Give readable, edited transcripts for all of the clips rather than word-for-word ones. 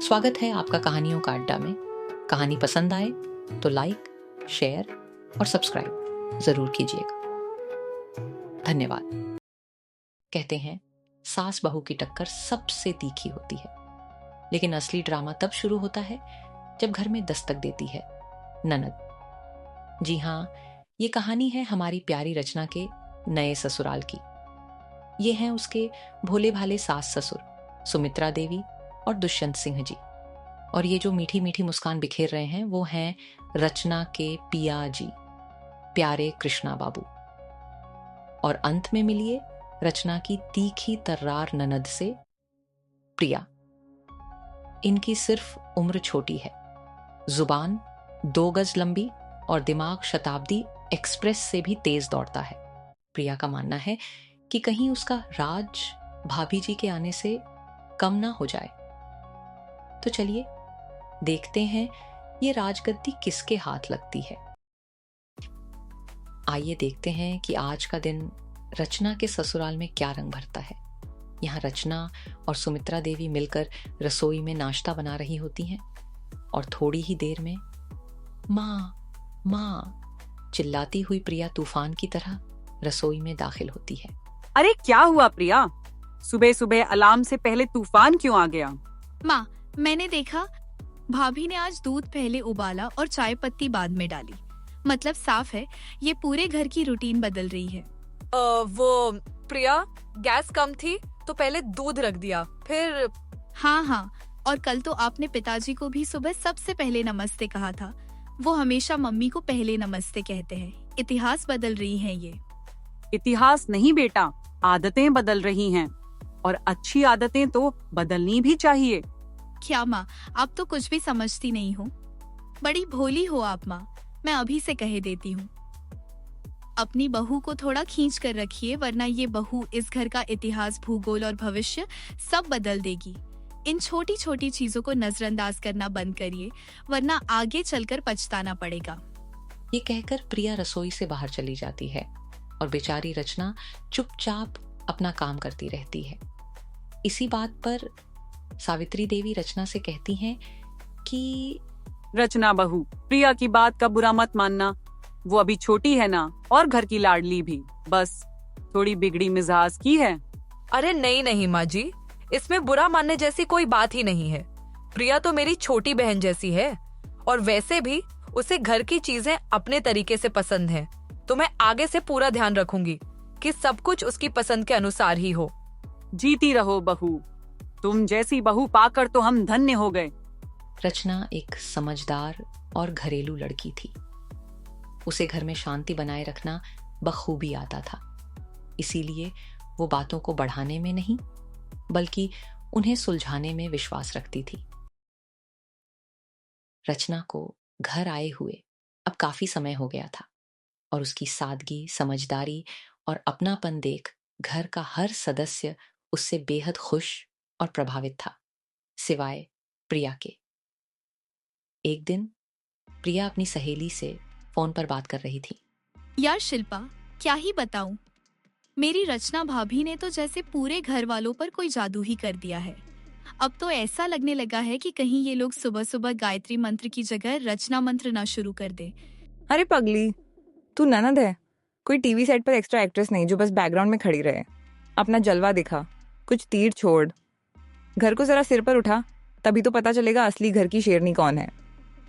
स्वागत है आपका कहानियों का अड्डा में। कहानी पसंद आए तो लाइक, शेयर और सब्सक्राइब जरूर कीजिएगा। धन्यवाद। कहते हैं सास बहू की टक्कर सबसे तीखी होती है, लेकिन असली ड्रामा तब शुरू होता है जब घर में दस्तक देती है ननद। जी हाँ, ये कहानी है हमारी प्यारी रचना के नए ससुराल की। ये हैं उसके भोले भाले सास ससुर सुमित्रा देवी और दुष्यंत सिंह जी। और ये जो मीठी मीठी मुस्कान बिखेर रहे हैं वो हैं रचना के पिया जी, प्यारे कृष्णा बाबू। और अंत में मिलिए रचना की तीखी तर्रार ननद से प्रिया। इनकी सिर्फ उम्र छोटी है, जुबान 2 गज लंबी और दिमाग शताब्दी एक्सप्रेस से भी तेज दौड़ता है। प्रिया का मानना है कि कहीं उसका राज भाभी जी के आने से कम ना हो जाए। तो चलिए देखते हैं ये राजगद्दी किसके हाथ लगती है। आइए देखते हैं कि आज का दिन रचना के ससुराल में क्या रंग भरता है। यहाँ रचना और सुमित्रा देवी मिलकर रसोई में नाश्ता बना रही होती हैं और थोड़ी ही देर में माँ माँ चिल्लाती हुई प्रिया तूफान की तरह रसोई में दाखिल होती है। अरे क्या हुआ प्रिया, सुबह सुबह अलार्म से पहले तूफान क्यों आ गया? माँ, मैंने देखा भाभी ने आज दूध पहले उबाला और चाय पत्ती बाद में डाली। मतलब साफ है ये पूरे घर की रूटीन बदल रही है। वो प्रिया, गैस कम थी तो पहले दूध रख दिया, फिर हाँ, और कल तो आपने पिताजी को भी सुबह सबसे पहले नमस्ते कहा था। वो हमेशा मम्मी को पहले नमस्ते कहते हैं। इतिहास बदल रही है ये। इतिहास नहीं बेटा, आदतें बदल रही हैं और अच्छी आदतें तो बदलनी भी चाहिए। क्या माँ, आप तो कुछ भी समझती नहीं हो। बड़ी भोली हो आप माँ, मैं अभी से कह देती हूँ। अपनी बहू को थोड़ा खींच कर रखिए, वरना ये बहू इस घर का इतिहास, भूगोल और भविष्य सब बदल देगी। इन छोटी छोटी चीजों को नजरअंदाज करना बंद करिए, वरना आगे चलकर पछताना पड़ेगा। ये कहकर प्रिया रसोई से बाहर चली जाती है और बेचारी रचना चुपचाप अपना काम करती रहती है। इसी बात पर सावित्री देवी रचना से कहती हैं कि रचना बहू, प्रिया की बात का बुरा मत मानना। वो अभी छोटी है ना, और घर की लाडली भी, बस थोड़ी बिगड़ी मिजाज की है। अरे नहीं माँ जी, इसमें बुरा मानने जैसी कोई बात ही नहीं है। प्रिया तो मेरी छोटी बहन जैसी है, और वैसे भी उसे घर की चीजें अपने तरीके से पसंद है। तो मैं आगे से पूरा ध्यान रखूंगी कि सब कुछ उसकी पसंद के अनुसार ही हो। जीती रहो बहू, तुम जैसी बहू पाकर तो हम धन्य हो गए। रचना एक समझदार और घरेलू लड़की थी। उसे घर में शांति बनाए रखना बखूबी आता था। इसीलिए वो बातों को बढ़ाने में नहीं, बल्कि उन्हें सुलझाने में विश्वास रखती थी। रचना को घर आए हुए अब काफी समय हो गया था और उसकी सादगी, समझदारी और अपनापन देख घर का हर सदस्य उससे बेहद खुश और प्रभावित था, सिवाय प्रिया के। एक दिन प्रिया अपनी सहेली से फोन पर बात कर रही थी। यार शिल्पा, क्या ही बताऊं, मेरी रचना भाभी ने तो जैसे पूरे घर वालों पर कोई जादू ही कर दिया है। अब तो ऐसा लगने लगा है कि कहीं ये लोग सुबह सुबह गायत्री मंत्र की जगह रचना मंत्र ना शुरू कर दे। अरे पगली, तू ननद है, कोई टीवी सेट पर एक्स्ट्रा एक्ट्रेस नहीं जो बस बैकग्राउंड में खड़ी रहे। अपना जलवा दिखा, कुछ तीर छोड़, घर को जरा सिर पर उठा, तभी तो पता चलेगा असली घर की शेरनी कौन है।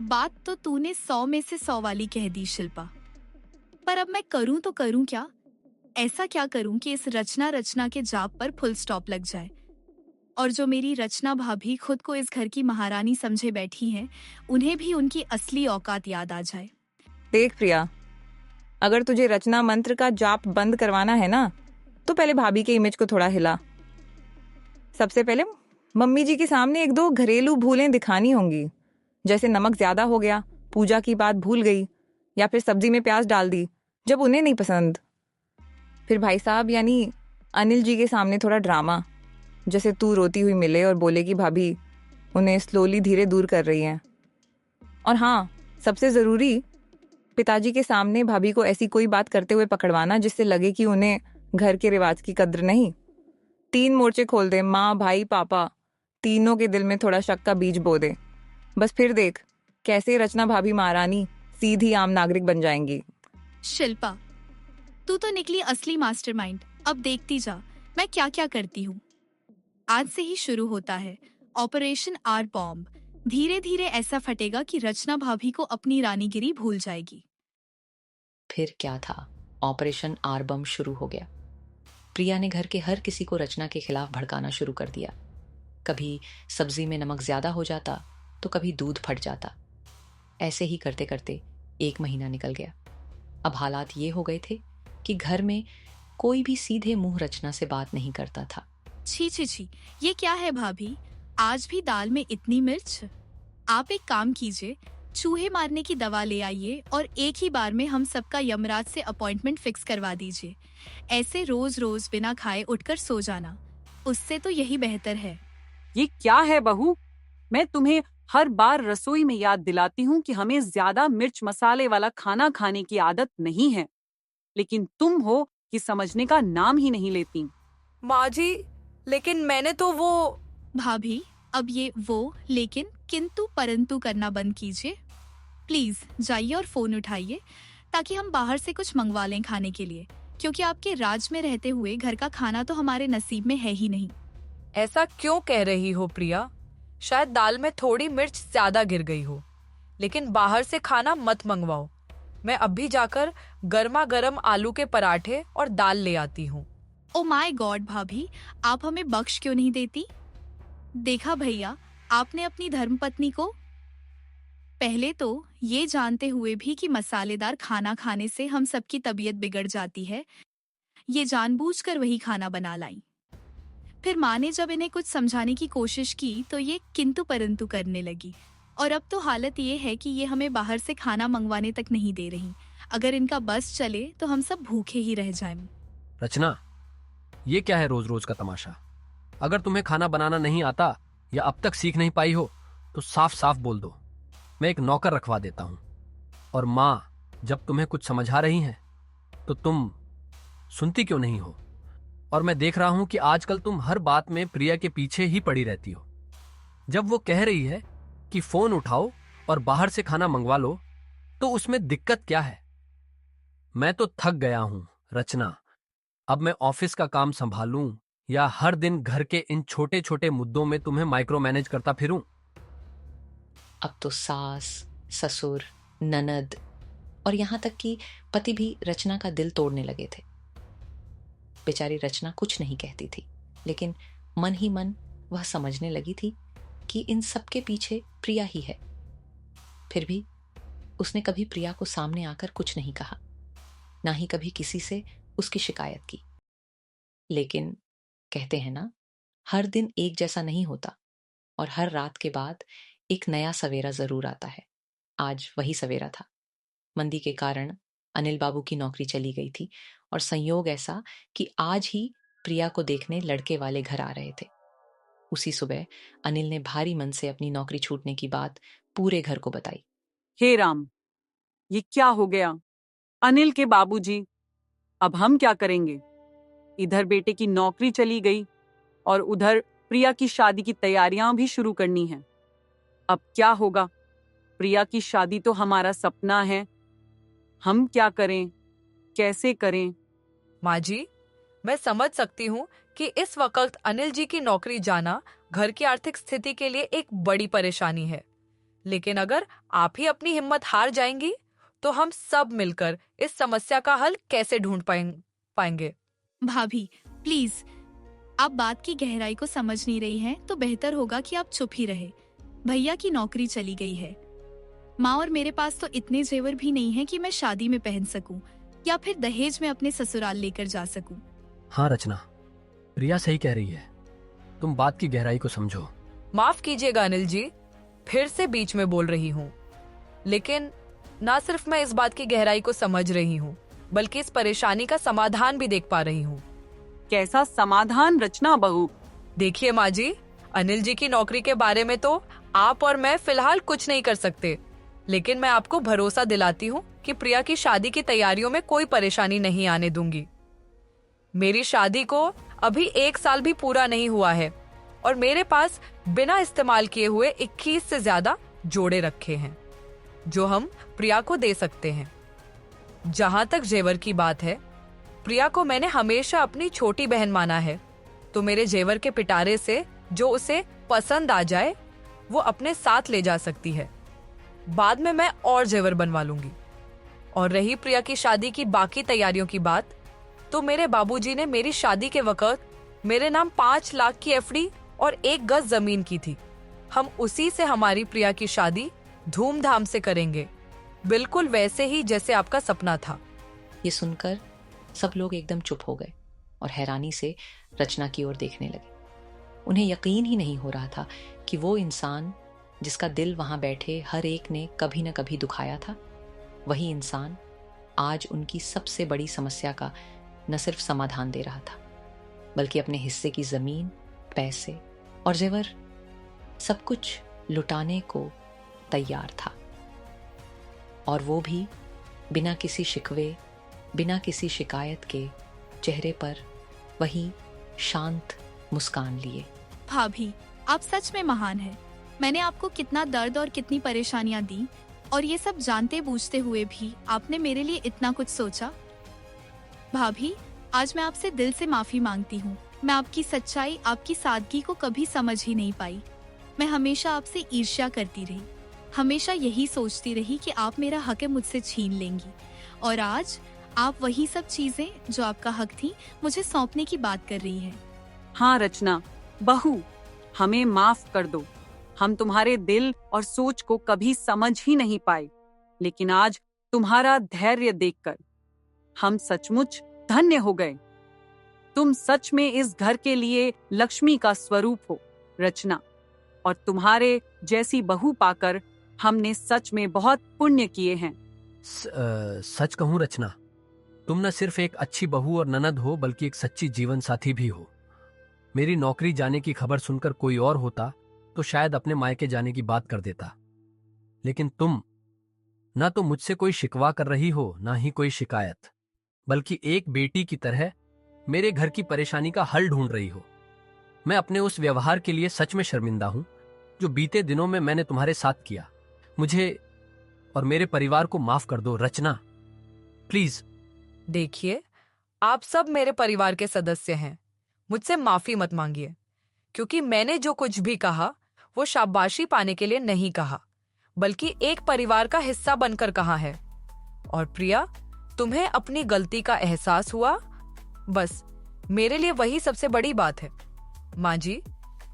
बात तो तूने 100 में से 100 वाली कह दी शिल्पा, पर अब मैं करूं तो करूं क्या? ऐसा क्या करूं कि इस रचना के जाप पर फुल स्टॉप लग जाए, और जो मेरी रचना भाभी खुद को इस घर की महारानी समझे बैठी हैं, उन्हें भी उनकी असली औकात याद आ जाए। देख प्रिया, अगर तुझे रचना मंत्र का जाप बंद करवाना है ना, तो पहले भाभी के इमेज को थोड़ा हिला। सबसे पहले मम्मी जी के सामने 1-2 घरेलू भूलें दिखानी होंगी, जैसे नमक ज्यादा हो गया, पूजा की बात भूल गई, या फिर सब्जी में प्याज डाल दी जब उन्हें नहीं पसंद। फिर भाई साहब यानी अनिल जी के सामने थोड़ा ड्रामा, जैसे तू रोती हुई मिले और बोले कि भाभी उन्हें स्लोली धीरे दूर कर रही हैं। और हाँ, सबसे ज़रूरी, पिताजी के सामने भाभी को ऐसी कोई बात करते हुए पकड़वाना जिससे लगे कि उन्हें घर के रिवाज की कद्र नहीं। 3 मोर्चे खोल दे, माँ, भाई, पापा, तीनों के दिल में थोड़ा शक का बीज बो दे। बस फिर देख कैसे रचना भाभी महारानी सीधी आम नागरिक बन जाएंगी। शिल्पा, तू तो निकली असली मास्टरमाइंड। अब देखती जा मैं क्या क्या करती हूँ। आज से ही शुरू होता है ऑपरेशन आर बॉम्ब। धीरे धीरे ऐसा फटेगा कि रचना भाभी को अपनी रानीगिरी भूल जाएगी। फिर क्या था, ऑपरेशन आर बम शुरू हो गया। प्रिया ने घर के हर किसी को रचना के खिलाफ भड़काना शुरू कर दिया। कभी सब्जी में नमक ज्यादा हो जाता तो कभी दूध फट जाता। ऐसे ही करते करते 1 महीना निकल गया। अब हालात ये हो गए थे कि घर में कोई भी सीधे मुंह रचना से बात नहीं करता था। छी छी छी, ये क्या है भाभी? आज भी दाल में इतनी मिर्च? आप एक काम कीजिए, चूहे मारने की दवा ले आइए और एक ही बार में हम सबका यमराज से अपॉइंटमेंट फिक्स करवा दीजिए। ऐसे रोज रोज बिना खाए उठकर सो जाना, उससे तो यही बेहतर है। ये क्या है बहू? मैं तुम्हें हर बार रसोई में याद दिलाती हूँ कि हमें ज्यादा मिर्च मसाले वाला खाना खाने की आदत नहीं है, लेकिन तुम हो कि समझने का नाम ही नहीं लेती। माँ जी, लेकिन मैंने तो वो। भाभी, अब ये वो लेकिन किंतु परंतु करना बंद कीजिए। प्लीज जाइए और फोन उठाइए ताकि हम बाहर से कुछ मंगवा लें खाने के लिए, क्योंकि आपके राज में रहते हुए घर का खाना तो हमारे नसीब में है ही नहीं। ऐसा क्यों कह रही हो प्रिया? शायद दाल में थोड़ी मिर्च ज्यादा गिर गई हो, लेकिन बाहर से खाना मत मंगवाओ। मैं अभी जाकर गर्मा गर्म आलू के पराठे और दाल ले आती हूँ। ओ माय गॉड भाभी, आप हमें बख्श क्यों नहीं देती? देखा भैया, आपने अपनी धर्मपत्नी को, पहले तो ये जानते हुए भी कि मसालेदार खाना खाने से हम सबकी तबीयत बिगड़ जाती है, ये जानबूझकर वही खाना बना लाई। फिर माँ ने जब इन्हें कुछ समझाने की कोशिश की तो ये किंतु परंतु करने लगी, और अब तो हालत ये है कि ये हमें बाहर से खाना मंगवाने तक नहीं दे रही। अगर इनका बस चले तो हम सब भूखे ही रह जाएं। रचना, ये क्या है रोज रोज का तमाशा? अगर तुम्हें खाना बनाना नहीं आता या अब तक सीख नहीं पाई हो तो साफ साफ बोल दो, मैं एक नौकर रखवा देता हूं। और माँ जब तुम्हें कुछ समझा रही हैं तो तुम सुनती क्यों नहीं हो? और मैं देख रहा हूं कि आजकल तुम हर बात में प्रिया के पीछे ही पड़ी रहती हो। जब वो कह रही है कि फोन उठाओ और बाहर से खाना मंगवा लो तो उसमें दिक्कत क्या है? मैं तो थक गया हूं रचना। अब मैं ऑफिस का काम संभालूं या हर दिन घर के इन छोटे छोटे मुद्दों में तुम्हें माइक्रो मैनेज करता फिरूं? अब तो सास, ससुर, ननद और यहाँ तक कि पति भी रचना का दिल तोड़ने लगे थे। बेचारी रचना कुछ नहीं कहती थी, लेकिन मन ही मन वह समझने लगी थी कि इन सब के पीछे प्रिया ही है। फिर भी उसने कभी प्रिया को सामने आकर कुछ नहीं कहा, ना ही कभी किसी से उसकी शिकायत की। लेकिन कहते हैं ना, हर दिन एक जैसा नहीं होता और हर रात के बाद एक नया सवेरा जरूर आता है। आज वही सवेरा था। मंदी के कारण अनिल बाबू की नौकरी चली गई थी और संयोग ऐसा कि आज ही प्रिया को देखने लड़के वाले घर आ रहे थे। उसी सुबह अनिल ने भारी मन से अपनी नौकरी छूटने की बात पूरे घर को बताई। हे राम, ये क्या हो गया? अनिल के बाबूजी, अब हम क्या करेंगे? इधर बेटे की नौकरी चली गई और उधर प्रिया की शादी की तैयारियां भी शुरू करनी है। अब क्या होगा? प्रिया की शादी तो हमारा सपना है। हम क्या करें, कैसे करें? माँ जी, मैं समझ सकती हूँ कि इस वक्त अनिल जी की नौकरी जाना घर की आर्थिक स्थिति के लिए एक बड़ी परेशानी है, लेकिन अगर आप ही अपनी हिम्मत हार जाएंगी तो हम सब मिलकर इस समस्या का हल कैसे ढूंढ पाएंगे? भाभी प्लीज, आप बात की गहराई को समझ नहीं रही हैं तो बेहतर होगा कि आप चुप ही रहे। भैया की नौकरी चली गई है। माँ और मेरे पास तो इतने जेवर भी नहीं है कि मैं शादी में पहन सकूं या फिर दहेज में अपने ससुराल लेकर जा सकूं। हाँ रचना, प्रिया सही कह रही है। तुम बात की गहराई को समझो। माफ कीजिएगा अनिल जी, फिर से बीच में बोल रही हूँ, लेकिन ना सिर्फ मैं इस बात की गहराई को समझ रही हूँ बल्कि इस परेशानी का समाधान भी देख पा रही हूँ। कैसा समाधान रचना बहू? देखिए माँ जी, अनिल जी की नौकरी के बारे में तो आप और मैं फिलहाल कुछ नहीं कर सकते, लेकिन मैं आपको भरोसा दिलाती हूँ कि प्रिया की शादी की तैयारियों में कोई परेशानी नहीं आने दूंगी। मेरी शादी को अभी 1 साल भी पूरा नहीं हुआ है और मेरे पास बिना इस्तेमाल किए हुए 21 से ज्यादा जोड़े रखे हैं जो हम प्रिया को दे सकते हैं। जहां तक जेवर की बात है, प्रिया को मैंने हमेशा अपनी छोटी बहन माना है, तो मेरे जेवर के पिटारे से जो उसे पसंद आ जाए वो अपने साथ ले जा सकती है। बाद में मैं और जेवर बनवा लूंगी। और रही प्रिया की शादी की बाकी तैयारियों की बात, तो मेरे बाबूजी ने मेरी शादी के वक्त मेरे नाम 5 लाख की एफडी और 1 गज जमीन की थी। हम उसी से हमारी प्रिया की शादी धूमधाम से करेंगे, बिल्कुल वैसे ही जैसे आपका सपना था। ये सुनकर सब लोग एकदम चुप हो गए और हैरानी से रचना की ओर देखने लगे। उन्हें यकीन ही नहीं हो रहा था कि वो इंसान जिसका दिल वहां बैठे हर एक ने कभी न कभी दुखाया था, वही इंसान आज उनकी सबसे बड़ी समस्या का न सिर्फ समाधान दे रहा था, बल्कि अपने हिस्से की जमीन, पैसे और जेवर सब कुछ लुटाने को तैयार था। और वो भी बिना किसी शिकवे, बिना किसी शिकायत के चेहरे पर वही शांत मुस्कान लिए। भाभी, आप सच में महान हैं। मैंने आपको कितना दर्द और कितनी परेशानियां दी, और ये सब जानते बूझते हुए भी आपने मेरे लिए इतना कुछ सोचा। भाभी, आज मैं आपसे दिल से माफी मांगती हूँ। मैं आपकी सच्चाई, आपकी सादगी को कभी समझ ही नहीं पाई। मैं हमेशा आपसे ईर्ष्या करती रही, हमेशा यही सोचती रही कि आप मेरा हक मुझसे छीन लेंगी, और आज आप वही सब चीजें जो आपका हक थी मुझे सौंपने की बात कर रही है। हाँ रचना, बहू, हमें माफ कर दो। हम तुम्हारे दिल और सोच को कभी समझ ही नहीं पाए, लेकिन आज तुम्हारा धैर्य देखकर हम सचमुच धन्य हो गए। तुम सच में इस घर के लिए लक्ष्मी का स्वरूप हो रचना, और तुम्हारे जैसी बहू पाकर हमने सच में बहुत पुण्य किए हैं। सच कहूं रचना, तुम न सिर्फ एक अच्छी बहू और ननद हो, बल्कि एक सच्ची जीवन साथी भी हो। मेरी नौकरी जाने की खबर सुनकर कोई और होता तो शायद अपने मायके जाने की बात कर देता, लेकिन तुम ना तो मुझसे कोई शिकवा कर रही हो, ना ही कोई शिकायत, बल्कि एक बेटी की तरह मेरे घर की परेशानी का हल ढूंढ रही हो। मैं अपने उस व्यवहार के लिए सच में शर्मिंदा हूं जो बीते दिनों में मैंने तुम्हारे साथ किया। मुझे और मेरे परिवार को माफ कर दो रचना, प्लीज। देखिए, आप सब मेरे परिवार के सदस्य हैं, मुझसे माफी मत मांगिए, क्योंकि मैंने जो कुछ भी कहा वो शाबाशी पाने के लिए नहीं कहा, बल्कि एक परिवार का हिस्सा बनकर कहा है। और प्रिया, तुम्हें अपनी गलती का एहसास हुआ, बस मेरे लिए वही सबसे बड़ी बात है। माँ जी,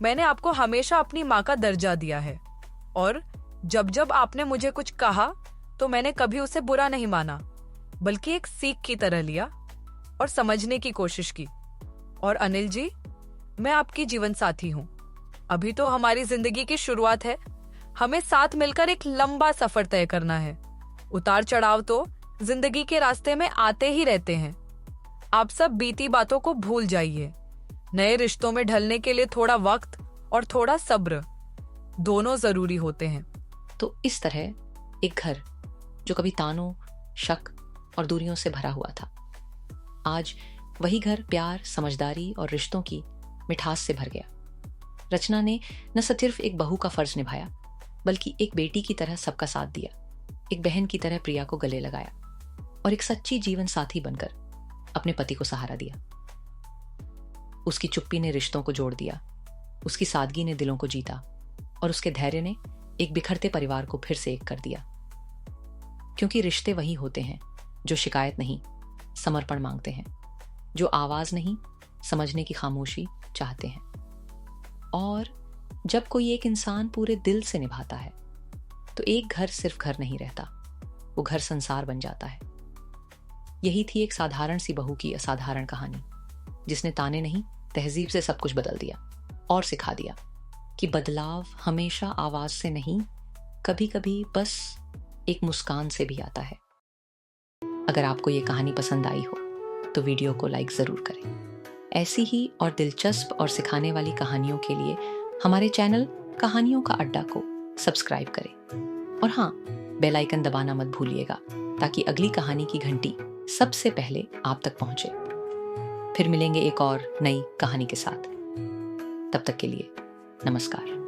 मैंने आपको हमेशा अपनी माँ का दर्जा दिया है, और जब जब आपने मुझे कुछ कहा तो मैंने कभी उसे बुरा नहीं माना, बल्कि एक सीख की तरह लिया और समझने की कोशिश की। और अनिल जी, मैं आपकी जीवन साथी हूँ। अभी तो हमारी जिंदगी की शुरुआत है, हमें साथ मिलकर एक लंबा सफर तय करना है। उतार चढ़ाव तो जिंदगी के रास्ते में आते ही रहते हैं। आप सब बीती बातों को भूल जाइए। नए रिश्तों में ढलने के लिए थोड़ा वक्त और थोड़ा सब्र दोनों जरूरी होते हैं। तो इस तरह एक घर जो कभी तानों, शक और दूरियों से भरा हुआ था, आज वही घर प्यार, समझदारी और रिश्तों की मिठास से भर गया। रचना ने न सिर्फ एक बहू का फर्ज निभाया, बल्कि एक बेटी की तरह सबका साथ दिया, एक बहन की तरह प्रिया को गले लगाया और एक सच्ची जीवन साथी बनकर अपने पति को सहारा दिया। उसकी चुप्पी ने रिश्तों को जोड़ दिया, उसकी सादगी ने दिलों को जीता, और उसके धैर्य ने एक बिखरते परिवार को फिर से एक कर दिया। क्योंकि रिश्ते वही होते हैं जो शिकायत नहीं, समर्पण मांगते हैं, जो आवाज नहीं, समझने की खामोशी चाहते हैं। और जब कोई एक इंसान पूरे दिल से निभाता है तो एक घर सिर्फ घर नहीं रहता, वो घर संसार बन जाता है। यही थी एक साधारण सी बहू की असाधारण कहानी, जिसने ताने नहीं, तहजीब से सब कुछ बदल दिया और सिखा दिया कि बदलाव हमेशा आवाज से नहीं, कभी कभी बस एक मुस्कान से भी आता है। अगर आपको ये कहानी पसंद आई हो तो वीडियो को लाइक जरूर करें। ऐसी ही और दिलचस्प और सिखाने वाली कहानियों के लिए हमारे चैनल कहानियों का अड्डा को सब्सक्राइब करें। और हाँ, बेल आइकन दबाना मत भूलिएगा, ताकि अगली कहानी की घंटी सबसे पहले आप तक पहुंचे। फिर मिलेंगे एक और नई कहानी के साथ। तब तक के लिए नमस्कार।